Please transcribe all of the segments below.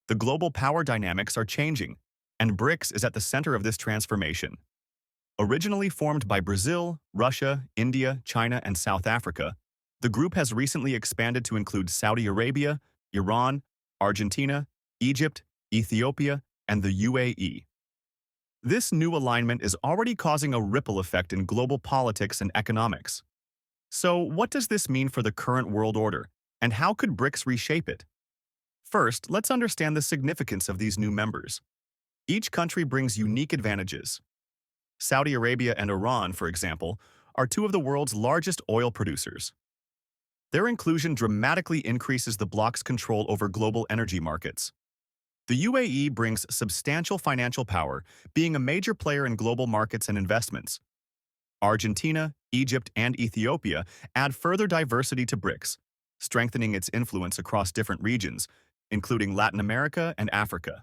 The global power dynamics are changing, and BRICS is at the center of this transformation. Originally formed by Brazil, Russia, India, China, and South Africa, the group has recently expanded to include Saudi Arabia, Iran, Argentina, Egypt, Ethiopia, and the UAE. This new alignment is already causing a ripple effect in global politics and economics. So, what does this mean for the current world order, and how could BRICS reshape it? First, let's understand the significance of these new members. Each country brings unique advantages. Saudi Arabia and Iran, for example, are two of the world's largest oil producers. Their inclusion dramatically increases the bloc's control over global energy markets. The UAE brings substantial financial power, being a major player in global markets and investments. Argentina, Egypt, and Ethiopia add further diversity to BRICS, strengthening its influence across different regions, including Latin America and Africa.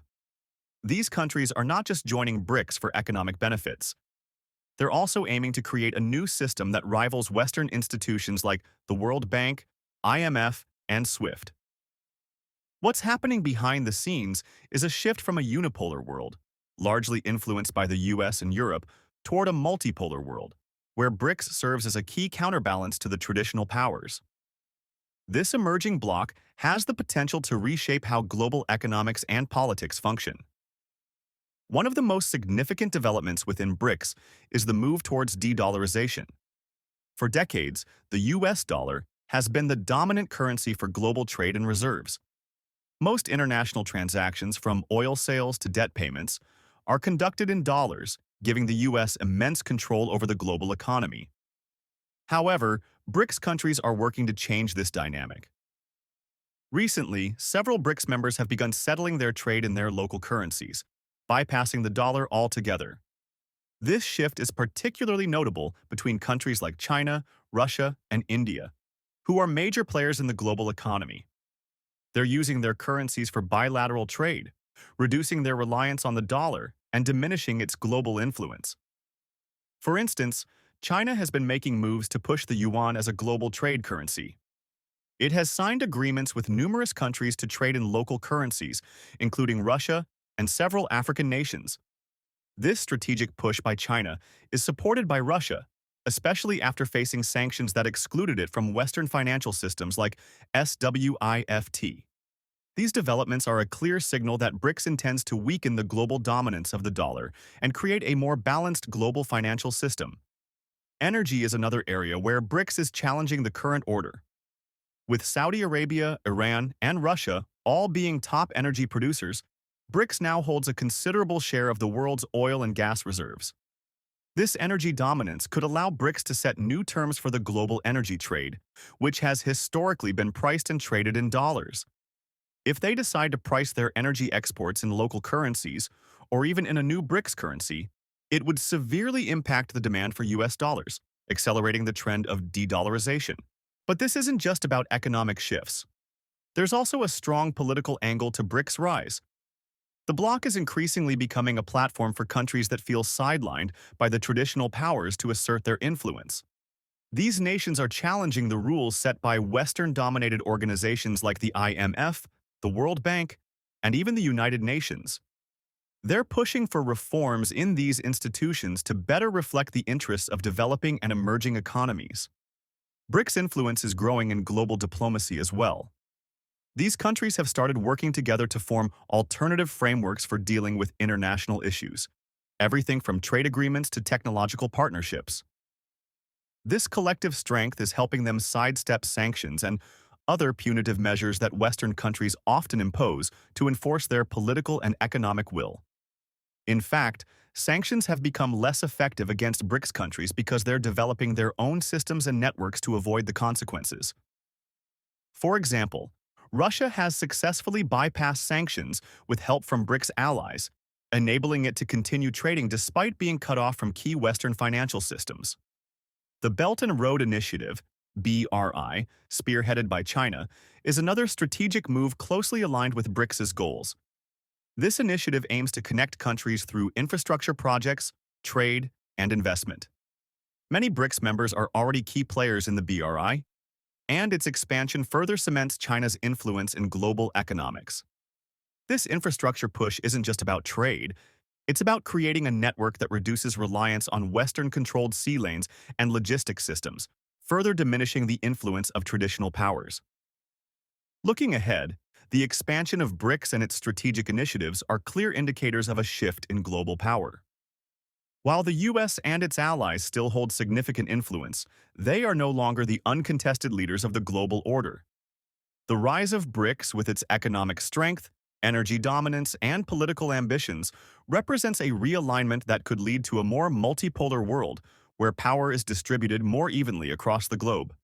These countries are not just joining BRICS for economic benefits. They're also aiming to create a new system that rivals Western institutions like the World Bank, IMF, and SWIFT. What's happening behind the scenes is a shift from a unipolar world, largely influenced by the US and Europe, toward a multipolar world, where BRICS serves as a key counterbalance to the traditional powers. This emerging bloc has the potential to reshape how global economics and politics function. One of the most significant developments within BRICS is the move towards de-dollarization. For decades, the US dollar has been the dominant currency for global trade and reserves. Most international transactions, from oil sales to debt payments, are conducted in dollars, giving the US immense control over the global economy. However, BRICS countries are working to change this dynamic. Recently, several BRICS members have begun settling their trade in their local currencies, bypassing the dollar altogether. This shift is particularly notable between countries like China, Russia, and India, who are major players in the global economy. They're using their currencies for bilateral trade, reducing their reliance on the dollar and diminishing its global influence. For instance, China has been making moves to push the yuan as a global trade currency. It has signed agreements with numerous countries to trade in local currencies, including Russia and several African nations. This strategic push by China is supported by Russia, especially after facing sanctions that excluded it from Western financial systems like SWIFT. These developments are a clear signal that BRICS intends to weaken the global dominance of the dollar and create a more balanced global financial system. Energy is another area where BRICS is challenging the current order. With Saudi Arabia, Iran, and Russia all being top energy producers, BRICS now holds a considerable share of the world's oil and gas reserves. This energy dominance could allow BRICS to set new terms for the global energy trade, which has historically been priced and traded in dollars. If they decide to price their energy exports in local currencies, or even in a new BRICS currency, it would severely impact the demand for US dollars, accelerating the trend of de-dollarization. But this isn't just about economic shifts. There's also a strong political angle to BRICS' rise. The bloc is increasingly becoming a platform for countries that feel sidelined by the traditional powers to assert their influence. These nations are challenging the rules set by Western-dominated organizations like the IMF, the World Bank, and even the United Nations. They're pushing for reforms in these institutions to better reflect the interests of developing and emerging economies. BRICS' influence is growing in global diplomacy as well. These countries have started working together to form alternative frameworks for dealing with international issues, everything from trade agreements to technological partnerships. This collective strength is helping them sidestep sanctions and other punitive measures that Western countries often impose to enforce their political and economic will. In fact, sanctions have become less effective against BRICS countries because they're developing their own systems and networks to avoid the consequences. For example, Russia has successfully bypassed sanctions with help from BRICS allies, enabling it to continue trading despite being cut off from key Western financial systems. The Belt and Road Initiative, BRI, spearheaded by China, is another strategic move closely aligned with BRICS' goals. This initiative aims to connect countries through infrastructure projects, trade, and investment. Many BRICS members are already key players in the BRI, and its expansion further cements China's influence in global economics. This infrastructure push isn't just about trade, it's about creating a network that reduces reliance on Western-controlled sea lanes and logistics systems, further diminishing the influence of traditional powers. Looking ahead, the expansion of BRICS and its strategic initiatives are clear indicators of a shift in global power. While the US and its allies still hold significant influence, they are no longer the uncontested leaders of the global order. The rise of BRICS, with its economic strength, energy dominance, and political ambitions, represents a realignment that could lead to a more multipolar world where power is distributed more evenly across the globe.